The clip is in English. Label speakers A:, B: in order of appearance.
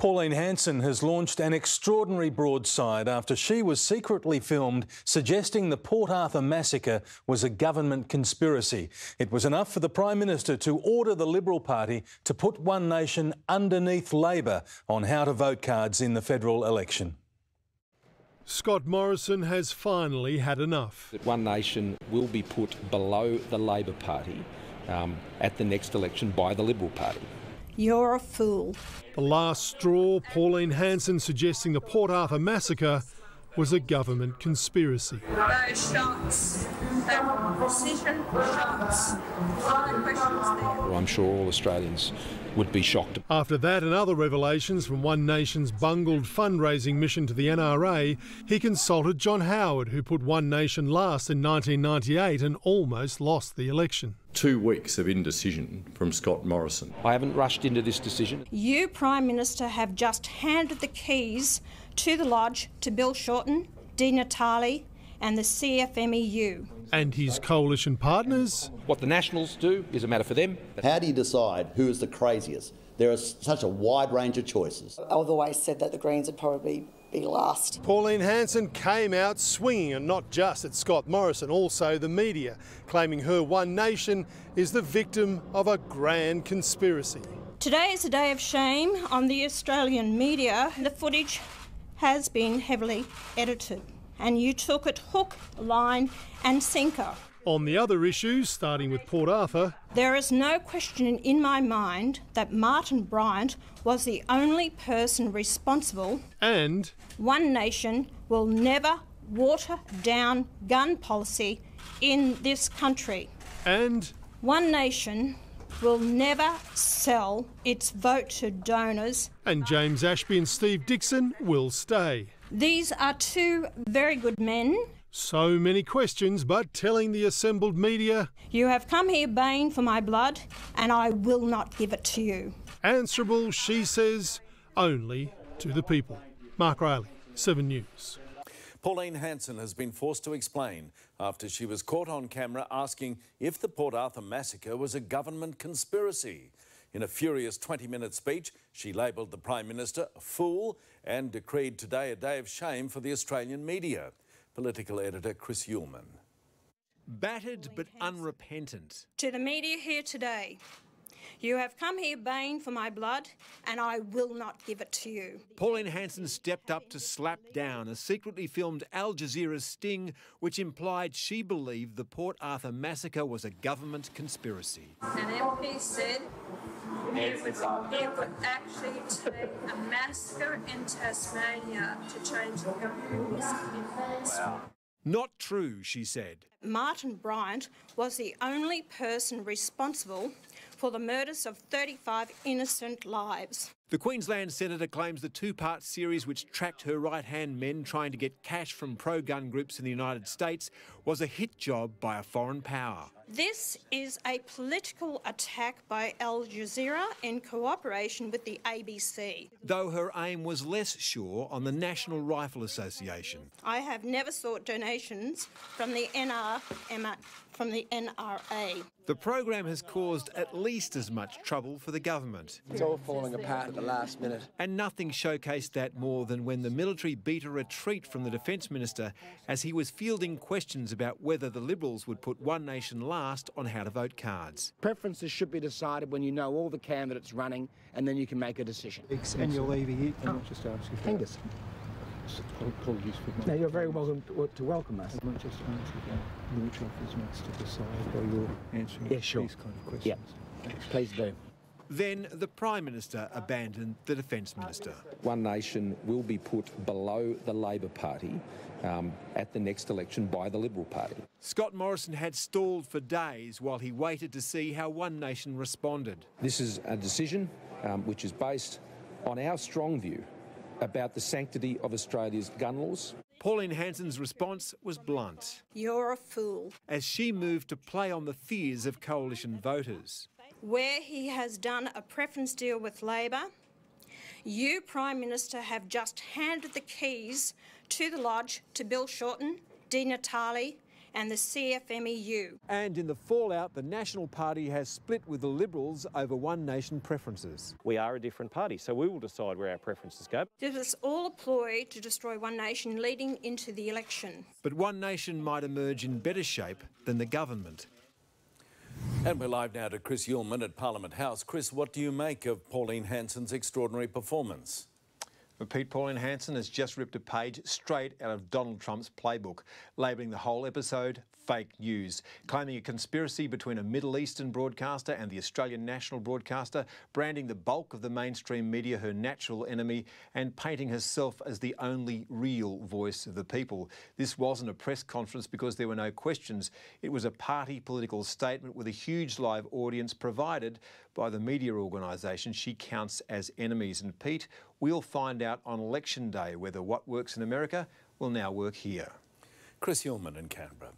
A: Pauline Hanson has launched an extraordinary broadside after she was secretly filmed suggesting the Port Arthur massacre was a government conspiracy. It was enough for the Prime Minister to order the Liberal Party to put One Nation underneath Labor on how to vote cards in the federal election.
B: Scott Morrison has finally had enough.
C: That One Nation will be put below the Labor Party at the next election by the Liberal Party.
D: You're a fool.
B: The last straw, Pauline Hanson suggesting the Port Arthur massacre was a government conspiracy.
D: Those shots, that precision shots, all the questions there.
C: Well, I'm sure all Australians would be shocked.
B: After that and other revelations from One Nation's bungled fundraising mission to the NRA, he consulted John Howard, who put One Nation last in 1998 and almost lost the election.
E: 2 weeks of indecision from Scott Morrison.
C: I haven't rushed into this decision.
D: You, Prime Minister, have just handed the keys to the Lodge to Bill Shorten, Di Natale and the CFMEU.
B: And his coalition partners?
C: What the Nationals do is a matter for them.
F: How do you decide who is the craziest? There is such a wide range of choices.
G: I've always said that the Greens would probably be last.
B: Pauline Hanson came out swinging, and not just at Scott Morrison, also the media, claiming her One Nation is the victim of a grand conspiracy.
D: Today is a day of shame on the Australian media. The footage has been heavily edited, and you took it hook, line and sinker.
B: On the other issues, starting with Port Arthur,
D: there is no question in my mind that Martin Bryant was the only person responsible.
B: And
D: One Nation will never water down gun policy in this country.
B: And
D: One Nation will never sell its vote to donors.
B: And James Ashby and Steve Dixon will stay.
D: These are two very good men.
B: So many questions, but telling the assembled media,
D: you have come here baying for my blood, and I will not give it to you.
B: Answerable, she says, only to the people. Mark Riley, 7 News.
H: Pauline Hanson has been forced to explain after she was caught on camera asking if the Port Arthur massacre was a government conspiracy. In a furious 20-minute speech, she labelled the Prime Minister a fool and decreed today a day of shame for the Australian media. Political editor Chris Uhlmann.
I: Battered but unrepentant.
D: To the media here today, you have come here baying for my blood, and I will not give it to you.
I: Pauline Hanson stepped up to slap down a secretly filmed Al Jazeera sting which implied she believed the Port Arthur massacre was a government conspiracy.
D: An MP said it would actually take a massacre in Tasmania to change the government.
I: Wow. Not true, she said.
D: Martin Bryant was the only person responsible for the murders of 35 innocent lives.
I: The Queensland Senator claims the two-part series which tracked her right-hand men trying to get cash from pro-gun groups in the United States was a hit job by a foreign power.
D: This is a political attack by Al Jazeera in cooperation with the ABC.
I: Though her aim was less sure on the National Rifle Association.
D: I have never sought donations from the NRA.
I: The program has caused at least as much trouble for the government.
J: It's all falling apart at the last minute.
I: And nothing showcased that more than when the military beat a retreat from the Defence Minister as he was fielding questions about whether the Liberals would put One Nation last on how to vote cards.
J: Preferences should be decided when you know all the candidates running, and then you can make a decision.
K: And you're leaving here. Can I just ask you?
J: Angus.
K: Apologies for
J: No, you're very welcome to welcome us.
K: I might just ask about which offers next to decide while you're answering these kind of questions.
J: Yeah, please do.
I: Then the Prime Minister abandoned the Defence Minister.
C: One Nation will be put below the Labor Party at the next election by the Liberal Party.
I: Scott Morrison had stalled for days while he waited to see how One Nation responded.
C: This is a decision which is based on our strong view about the sanctity of Australia's gun laws.
I: Pauline Hanson's response was blunt.
D: You're a fool.
I: As she moved to play on the fears of coalition voters.
D: Where he has done a preference deal with Labor, you, Prime Minister, have just handed the keys to the Lodge to Bill Shorten, Di Natale and the CFMEU.
I: And in the fallout, the National Party has split with the Liberals over One Nation preferences.
L: We are a different party, so we will decide where our preferences go.
D: This was all a ploy to destroy One Nation leading into the election.
I: But One Nation might emerge in better shape than the government.
H: And we're live now to Chris Uhlmann at Parliament House. Chris, what do you make of Pauline Hanson's extraordinary performance?
I: Well, Pete, Pauline Hanson has just ripped a page straight out of Donald Trump's playbook, labelling the whole episode fake news, claiming a conspiracy between a Middle Eastern broadcaster and the Australian national broadcaster, branding the bulk of the mainstream media her natural enemy, and painting herself as the only real voice of the people. This wasn't a press conference because there were no questions. It was a party political statement with a huge live audience provided by the media organisation she counts as enemies. And Pete, we'll find out on election day whether what works in America will now work here.
H: Chris Uhlmann in Canberra.